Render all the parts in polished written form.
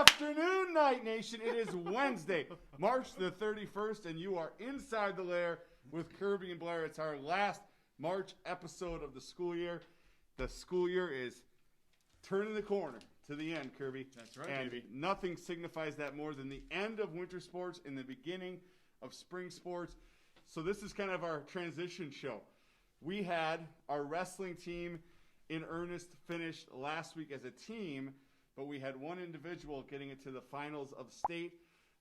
afternoon, Night Nation. It is Wednesday, March the 31st, and you are inside the Lair with Kirby and Blair. It's our last March episode of the school year. The school year is turning the corner to the end, Kirby. That's right, and baby. Nothing signifies that more than the end of winter sports and the beginning of spring sports. So this is kind of our transition show. We had our wrestling team in earnest finished last week as a team, but we had one individual getting into the finals of state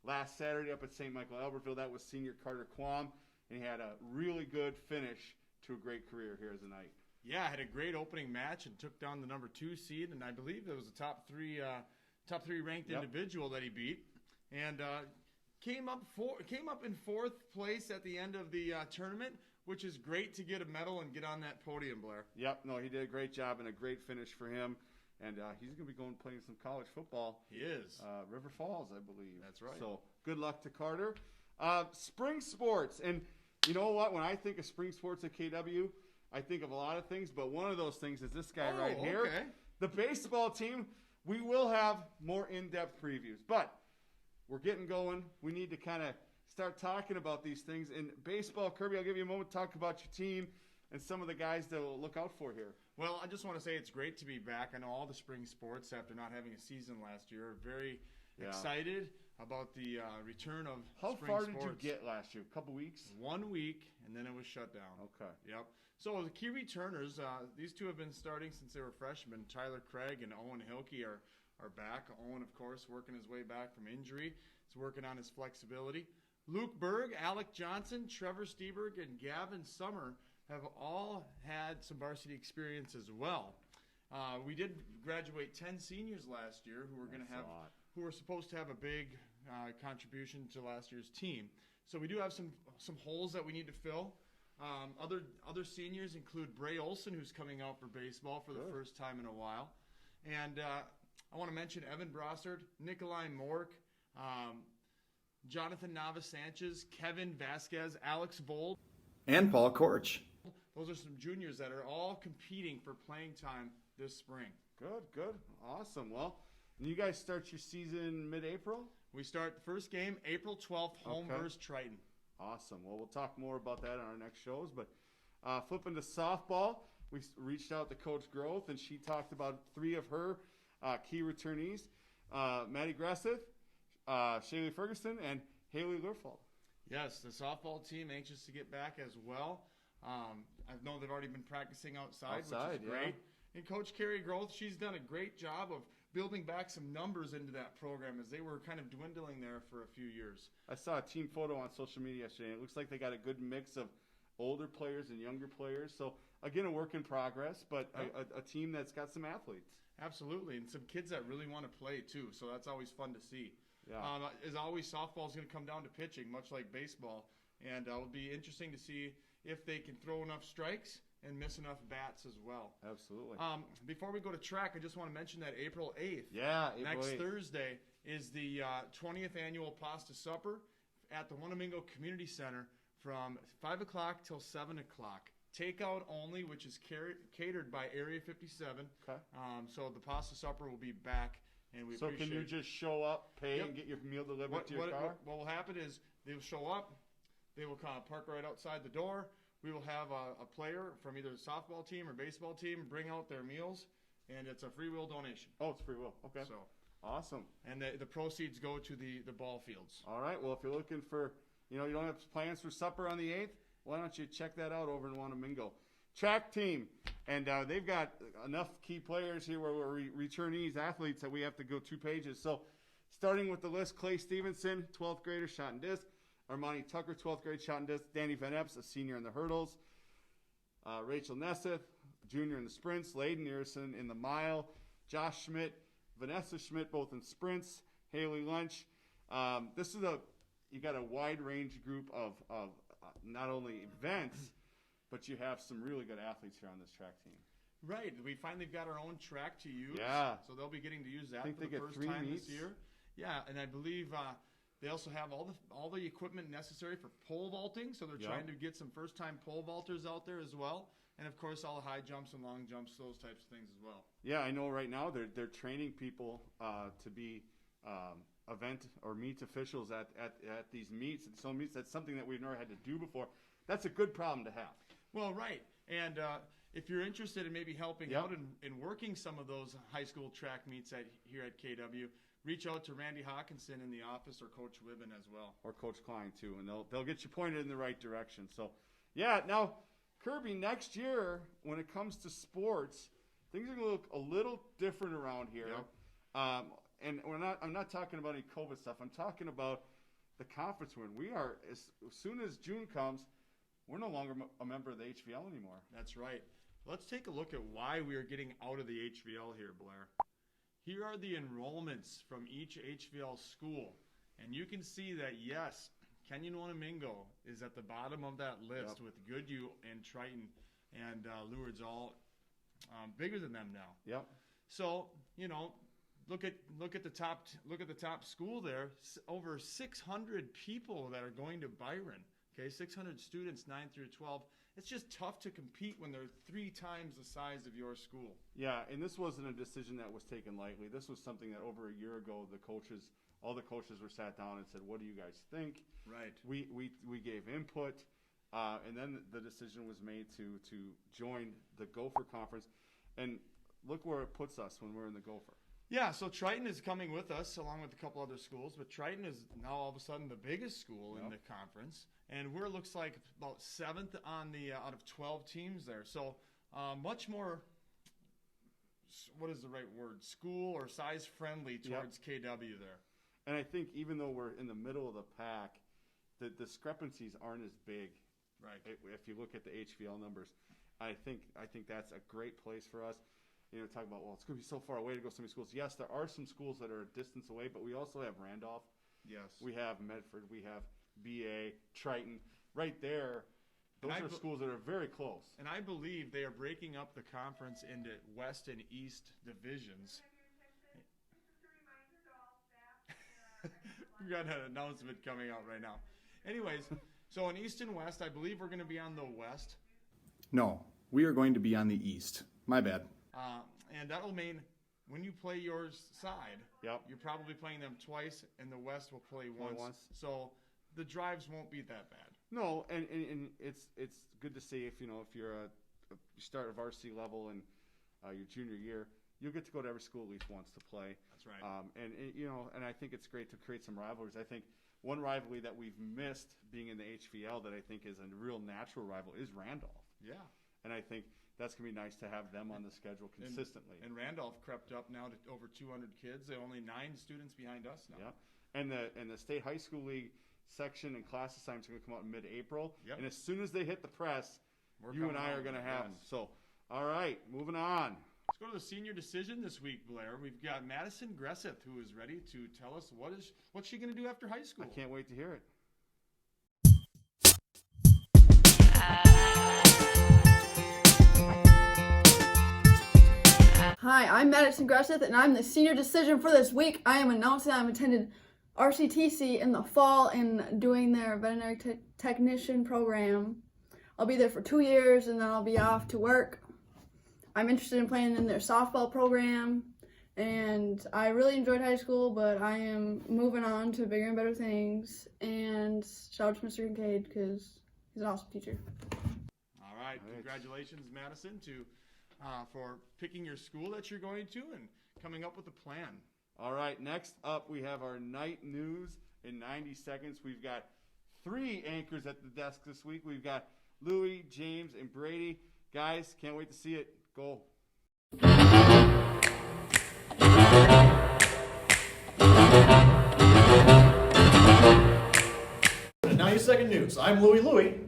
last Saturday up at St. Michael Albertville. That was senior Carter Quam, and he had a really good finish to a great career here as a Knight. Yeah, had a great opening match and took down the number 2 seed, and I believe it was a top three ranked individual that he beat, and came up in 4th place at the end of the tournament, which is great to get a medal and get on that podium, Blair. Yep, no, he did a great job and a great finish for him. And he's going to be going playing some college football. He is. River Falls, I believe. That's right. So good luck to Carter. Spring sports. And you know what? When I think of spring sports at KW, I think of a lot of things. But one of those things is this guy right here. Okay. The baseball team. We will have more in-depth previews. But we're getting going. We need to kind of start talking about these things. In baseball, Kirby, I'll give you a moment to talk about your team and some of the guys that we'll look out for here. Well, I just want to say it's great to be back. I know all the spring sports, after not having a season last year, are very excited about the return of How spring far sports. did you get last year? A couple weeks? 1 week, and then it was shut down. Okay. Yep. So the key returners, these two have been starting since they were freshmen. Tyler Craig and Owen Hilke are back. Owen, of course, working his way back from injury. He's working on his flexibility. Luke Berg, Alec Johnson, Trevor Steberg, and Gavin Summer have all had some varsity experience as well. We did graduate 10 seniors last year who were supposed to have a big contribution to last year's team. So we do have some holes that we need to fill. Other seniors include Bray Olson, who's coming out for baseball for the first time in a while. And I want to mention Evan Brossard, Nikolai Mork, Jonathan Navas-Sanchez, Kevin Vasquez, Alex Vold, and Paul Korch. Those are some juniors that are all competing for playing time this spring. Good. Awesome. Well, you guys start your season mid-April? We start the first game April 12th, home versus Triton. Awesome. Well, we'll talk more about that on our next shows. But flipping to softball, we reached out to Coach Groth, and she talked about 3 of her key returnees, Maddie Gresseth, Shaylee Ferguson, and Haley Lurfald. Yes, the softball team anxious to get back as well. I know they've already been practicing outside, which is great. Yeah. And Coach Carrie Groth, she's done a great job of building back some numbers into that program as they were kind of dwindling there for a few years. I saw a team photo on social media yesterday. It looks like they got a good mix of older players and younger players. So, again, a work in progress, but a team that's got some athletes. Absolutely, and some kids that really want to play, too. So that's always fun to see. Yeah. As always, softball is going to come down to pitching, much like baseball. And it'll be interesting to see if they can throw enough strikes and miss enough bats as well. Absolutely. Before we go to track, I just want to mention that April 8th, April 8th. Thursday, is the 20th annual Pasta Supper at the Wanamingo Community Center from 5 o'clock till 7 o'clock. Takeout only, which is catered by Area 57. Okay. So the Pasta Supper will be back. And we can you just show up, pay, and get your meal delivered to your car? What will happen is they will show up. They will kind of park right outside the door. We will have a player from either the softball team or baseball team bring out their meals, and it's a free will donation. Oh, it's free will. Okay. So awesome. And the proceeds go to the ball fields. All right. Well, if you're looking for, you don't have plans for supper on the 8th, why don't you check that out over in Wanamingo. Track team, and they've got enough key players here where we're returnees, athletes, that we have to go 2 pages. So starting with the list, Clay Stevenson, 12th grader, shot and disc. Armani Tucker, 12th grade, shot and disc. Danny Van Epps, a senior in the hurdles. Rachel Nesseth, junior in the sprints. Layden Earson in the mile. Josh Schmidt, Vanessa Schmidt, both in sprints. Haley Lunch. You got a wide range group of not only events, but you have some really good athletes here on this track team. Right. We finally got our own track to use. Yeah. So they'll be getting to use that for the first time this year. Yeah, and I believe they also have all the equipment necessary for pole vaulting, so they're trying to get some first-time pole vaulters out there as well. And, of course, all the high jumps and long jumps, those types of things as well. Yeah, I know right now they're training people to be event or meet officials at these meets. And so meets, that's something that we've never had to do before. That's a good problem to have. Well, right. And if you're interested in maybe helping out in working some of those high school track meets here at KW, reach out to Randy Hawkinson in the office or Coach Wibben as well. Or Coach Klein, too, and they'll get you pointed in the right direction. So, yeah, now, Kirby, next year, when it comes to sports, things are going to look a little different around here. Yep. And I'm not talking about any COVID stuff. I'm talking about the conference we're in. We are, as soon as June comes, we're no longer a member of the HVL anymore. That's right. Let's take a look at why we are getting out of the HVL here, Blair. Here are the enrollments from each HVL school. And you can see that, yes, Kenyon Wanamingo is at the bottom of that list with Goodhue and Triton and Lourdes all bigger than them now. Yep. So, look at the top school there. Over 600 people that are going to Byron. Okay, 600 students, 9 through 12. It's just tough to compete when they're 3 times the size of your school. Yeah, and this wasn't a decision that was taken lightly. This was something that over a year ago, all the coaches were sat down and said, "What do you guys think?" Right. We gave input, and then the decision was made to join the Gopher Conference, and look where it puts us when we're in the Gopher. Yeah, so Triton is coming with us along with a couple other schools, but Triton is now all of a sudden the biggest school in the conference, and we're looks like about 7th on the out of 12 teams there. So much more, what is the right word, school or size friendly towards KW there. And I think even though we're in the middle of the pack, the discrepancies aren't as big. Right. If you look at the HVL numbers, I think that's a great place for us. Talk about, well, it's going to be so far away to go to so many schools. Yes, there are some schools that are a distance away, but we also have Randolph. Yes. We have Medford. We have BA, Triton. Right there, those are schools that are very close. And I believe they are breaking up the conference into West and East divisions. We've got an announcement coming out right now. Anyways, so in East and West, I believe we're going to be on the West. No, we are going to be on the East. My bad. And that'll mean when you play your side, you're probably playing them twice, and the West will play once. So the drives won't be that bad. No, and it's good to see if you're you start at varsity level and your junior year, you'll get to go to every school at least once to play. That's right. And I think it's great to create some rivalries. I think one rivalry that we've missed being in the HVL that I think is a real natural rival is Randolph. Yeah. And I think that's going to be nice to have them on the schedule consistently. And Randolph crept up now to over 200 kids. They're only 9 students behind us now. Yeah. And the State High School League section and class assignments are going to come out in mid-April. Yep. And as soon as they hit the press, you and I are going to have them. So, all right, moving on. Let's go to the senior decision this week, Blair. We've got Madison Gresseth, who is ready to tell us what's she going to do after high school. I can't wait to hear it. Hi, I'm Madison Gresseth, and I'm the senior decision for this week. I am announcing I'm attending RCTC in the fall and doing their veterinary technician program. I'll be there for 2 years, and then I'll be off to work. I'm interested in playing in their softball program, and I really enjoyed high school, but I am moving on to bigger and better things. And shout out to Mr. Kincaid, because he's an awesome teacher. All right. Congratulations, Madison, for picking your school that you're going to and coming up with a plan. All right, next up we have our night news in 90 seconds. We've got 3 anchors at the desk this week. We've got Louie, James, and Brady. Guys, can't wait to see it. Go. 90-second news. I'm Louie.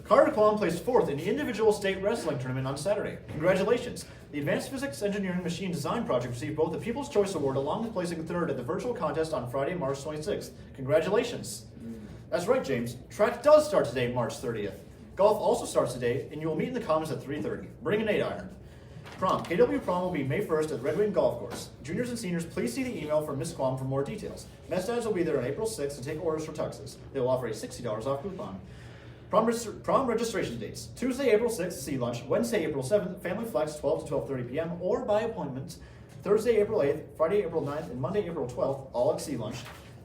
Carter Qualm placed 4th in the individual state wrestling tournament on Saturday. Congratulations. The Advanced Physics Engineering Machine Design Project received both the People's Choice Award along with placing 3rd at the virtual contest on Friday, March 26th. Congratulations. That's right, James. Track does start today, March 30th. Golf also starts today, and you will meet in the commons at 3:30. Bring an 8-iron. Prom. KW Prom will be May 1st at Red Wing Golf Course. Juniors and seniors, please see the email from Ms. Quam for more details. Mess Dads will be there on April 6th to take orders for tuxes. They will offer a $60 off coupon. Prom registration dates. Tuesday, April 6th, sea lunch. Wednesday, April 7th, family flex, 12 to 12:30 p.m. or by appointment. Thursday, April 8th, Friday, April 9th, and Monday, April 12th, all at Sea Lunch.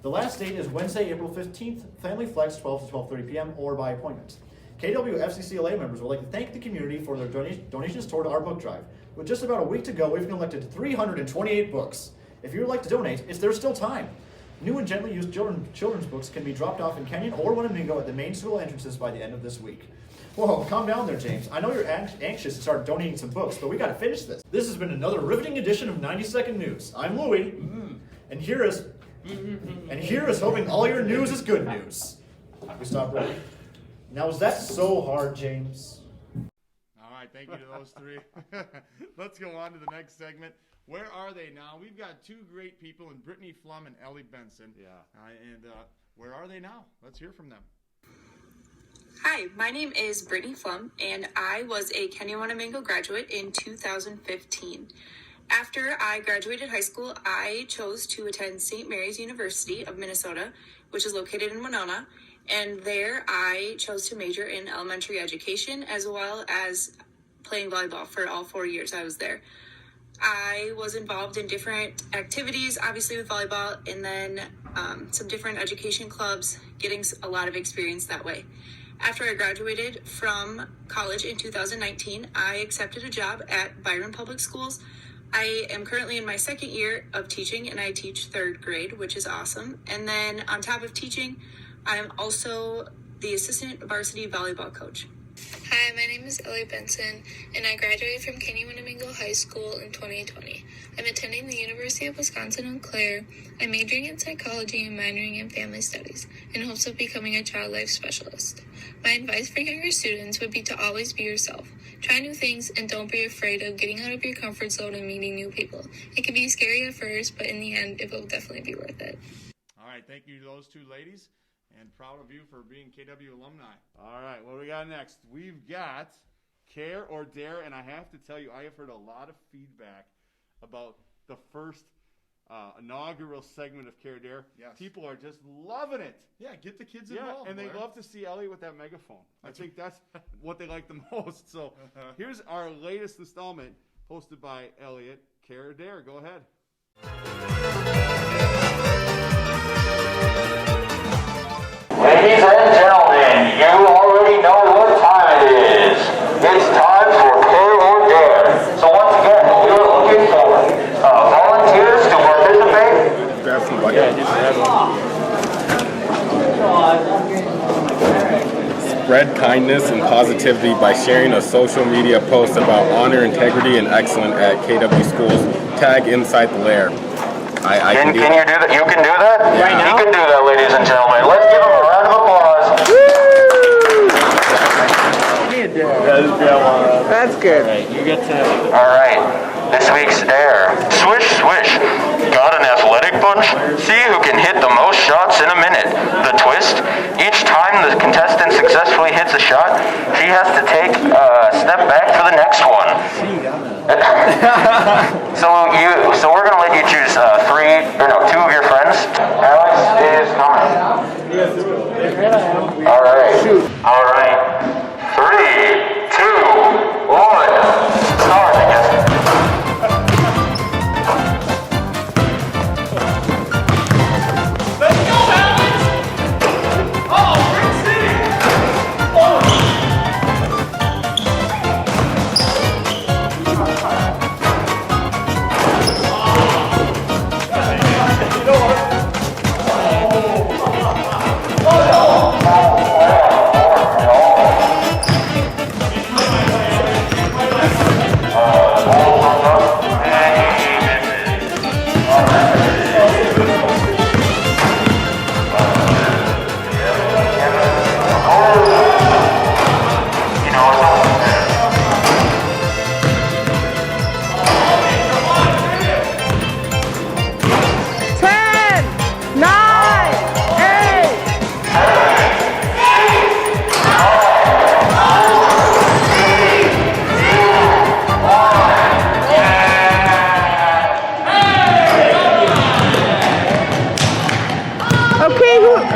The last date is Wednesday, April 15th, Family Flex, 12 to 12:30 p.m. or by appointment. KW FCCLA members would like to thank the community for their donations toward our book drive. With just about a week to go, we've collected 328 books. If you would like to donate, there's still time. New and gently used children's books can be dropped off in Kenyon or Winnemingo at the main school entrances by the end of this week. Whoa, calm down there, James. I know you're anxious to start donating some books, but we gotta finish this. This has been another riveting edition of 90-Second News. I'm Louie, and here is hoping all your news is good news. We stop rolling. Now, is that so hard, James? All right, thank you to those three. Let's go on to the next segment. Where are they now? We've got two great people in Brittany Flum and Ellie Benson. Yeah. Where are they now? Let's hear from them. Hi, my name is Brittany Flum, and I was a Kenyon Winnemingo graduate in 2015. After I graduated high school, I chose to attend St. Mary's University of Minnesota, which is located in Winona, and there I chose to major in elementary education as well as playing volleyball for all 4 years I was there. I was involved in different activities, obviously with volleyball, and then some different education clubs, getting a lot of experience that way. After I graduated from college in 2019, I accepted a job at Byron Public Schools. I am currently in my second year of teaching, and I teach third grade, which is awesome. And then on top of teaching, I'm also the assistant varsity volleyball coach. Hi, my name is Ellie Benson, and I graduated from Kenyon Winnemingo High School in 2020. I'm attending the University of Wisconsin-Eau Claire. I'm majoring in psychology and minoring in family studies in hopes of becoming a child life specialist. My advice for younger students would be to always be yourself. Try new things and don't be afraid of getting out of your comfort zone and meeting new people. It can be scary at first, but in the end, it will definitely be worth it. All right, thank you to those two ladies, and proud of you for being KW alumni. All right, what do we got next? We've got Care or Dare, and I have to tell you, I have heard a lot of feedback about the first inaugural segment of Care or Dare. Yes. People are just loving it. Yeah, get the kids Yeah, involved. and they Blair. love to see Ellie with that megaphone. I think that's what they like the most. So here's our latest installment hosted by Elliot. Care or Dare, go ahead. Ladies and gentlemen, you already know what time it is. It's time for Care or Dare. So once again, we are looking for volunteers to participate. Grab some bucket. Spread kindness and positivity by sharing a social media post about honor, integrity, and excellence at KW schools. Tag inside the Lair. I Can do you do that? You can do that? Right now? You can do that, ladies and gentlemen. Let's give them a round of applause. That's good. All right, this week's Dare. Swish, swish. Got an athletic bunch? See who can hit the most shots in a minute. The twist? Each time the contestant successfully hits a shot, she has to take a step back for the next one. So we're gonna let you choose two of your friends. Alex is coming. All right. All right. 3, 2, 1. Start, I guess.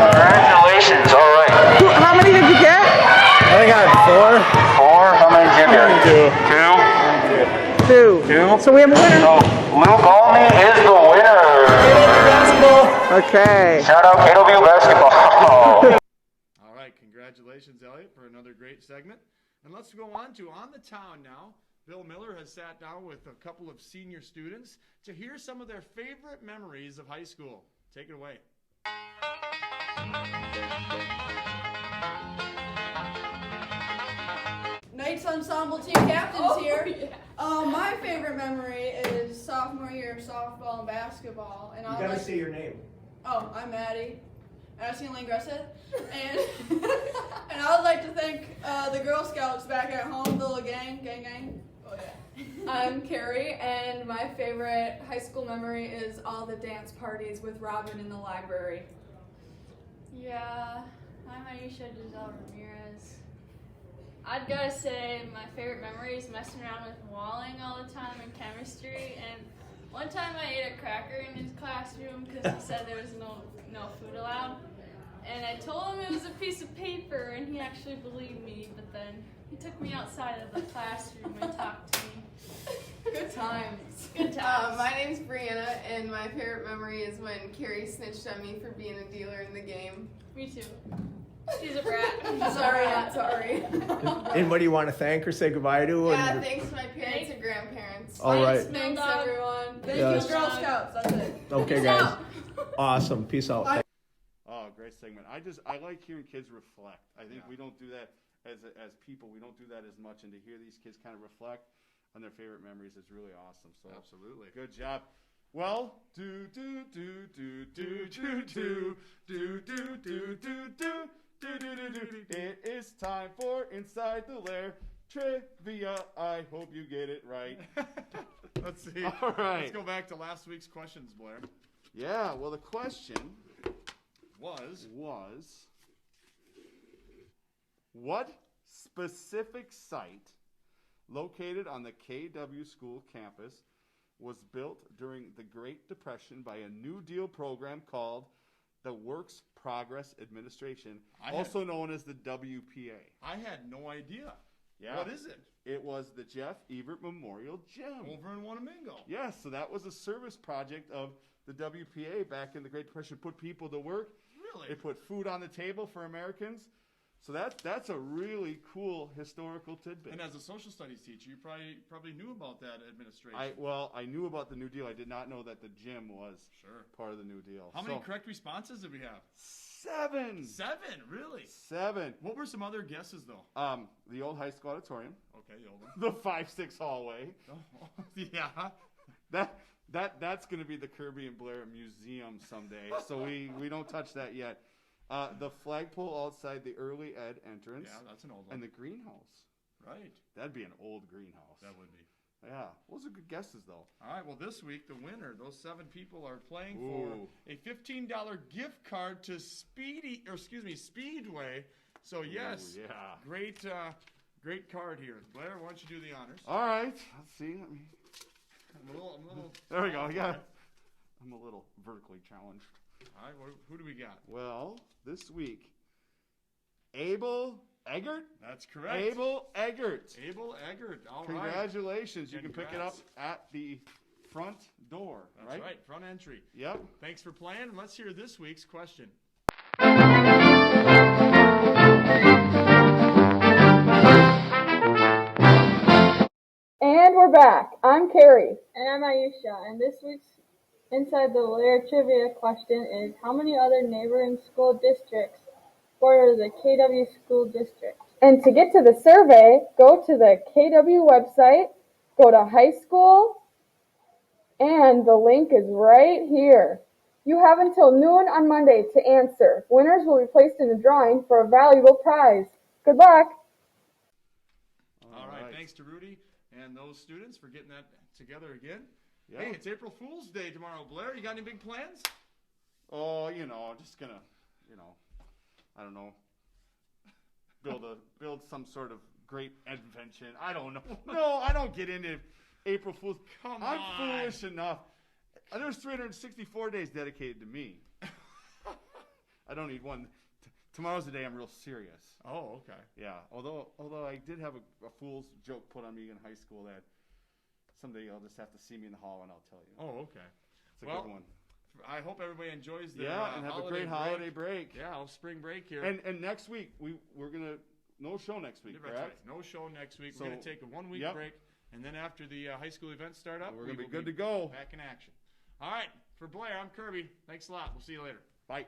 Congratulations, all right. How many did you get? I think I had 4. 4? How many did you get? 2. 2. So we have a winner. So, Luke Olney is the winner. Okay. Shout out KW basketball. All right, congratulations, Elliot, for another great segment. And let's go on to On the Town now. Bill Miller has sat down with a couple of senior students to hear some of their favorite memories of high school. Take it away. Knights Ensemble team captains here. My favorite memory is sophomore year softball and basketball. And You gotta say your name. Oh, I'm Maddie. I've seen Lane Gressett. And and I would like to thank the Girl Scouts back at home, the little gang. Oh yeah. I'm Carrie, and my favorite high school memory is all the dance parties with Robin in the library. Yeah, I'm Aisha Giselle Ramirez. I'd gotta say my favorite memory is messing around with Walling all the time in chemistry, and one time I ate a cracker in his classroom because he said there was no food allowed, and I told him it was a piece of paper, and he actually believed me, but then he took me outside of the classroom and talked to me. Good times. Good times. My name's Brianna, and my favorite memory is when Carrie snitched on me for being a dealer in the game. Me too. She's a brat. Sorry, not sorry. Anybody you want to thank or say goodbye to? Yeah, thanks to my parents and grandparents. All right. Thanks, everyone. Thank Yes. you, Girl Scouts. That's it. Okay, Peace guys. out. Awesome. Peace out. Oh, great segment. I like hearing kids reflect. I think we don't do that as people. We don't do that as much, and to hear these kids kind of reflect on their favorite memories is really awesome. So Absolutely. good job. Well, do do do do do do do do do do do do. It is time for Inside the Lair trivia. I hope you get it right. Let's see. All right. Let's go back to last week's questions, Blair. Yeah, well, the question Was what specific site located on the KW school campus was built during the Great Depression by a New Deal program called the Works Progress Administration, also known as the WPA? I had no idea. Yeah. What is it? It was the Jeff Evert Memorial Gym. Over in Wanamingo. Yes, so that was a service project of the WPA back in the Great Depression. Put people to work. Really? It put food on the table for Americans. So that's a really cool historical tidbit. And as a social studies teacher, you probably knew about that administration. I knew about the New Deal. I did not know that the gym was part of the New Deal. How many correct responses did we have? 7. 7, really? 7. What were some other guesses though? The old high school auditorium. Okay, the old one. The 5-6 hallway. Oh, yeah. That's going to be the Kirby and Blair Museum someday. So we don't touch that yet. The flagpole outside the early ed entrance. Yeah, that's an old one. And the greenhouse. Right. That'd be an old greenhouse. That would be. Yeah. Those are good guesses, though. All right. Well, this week, the winner, those 7 people are playing for a $15 gift card to Speedway. So, yes. Ooh, yeah. Great card here. Blair, why don't you do the honors? All right. Let's see. I'm a little there we go. Yeah. I'm a little vertically challenged. All right. Who do we got? Well, this week, Abel Eggert? That's correct. Abel Eggert. Abel Eggert. All right. Congratulations. You can pick it up at the front door. That's right. Front entry. Yep. Thanks for playing. And let's hear this week's question. And we're back. I'm Carrie. And I'm Aisha. And this week's Inside the Lair trivia question is, how many other neighboring school districts border the KW school district? And to get to the survey, go to the KW website, go to high school, and the link is right here. You have until noon on Monday to answer. Winners will be placed in a drawing for a valuable prize. Good luck. All right. Thanks to Rudy and those students for getting that together again. Yeah. Hey, it's April Fool's Day tomorrow, Blair. You got any big plans? Oh, just gonna, I don't know, build some sort of great invention. I don't know. No, I don't get into April Fool's. Come I'm on. foolish enough. There's 364 days dedicated to me. I don't need one. Tomorrow's the day I'm real serious. Oh, okay. Yeah. Although I did have a fool's joke put on me in high school that someday you'll just have to see me in the hall and I'll tell you. Oh, okay. It's a Well, good one. I hope everybody enjoys their And have a great holiday break. Yeah, spring break here. And next week we're gonna no show next week, That's correct? right. No show next week. So, We're gonna take a 1 week break, and then after the high school events start up, we're gonna be will good to go. Back in action. All right, for Blair, I'm Kirby. Thanks a lot. We'll see you later. Bye.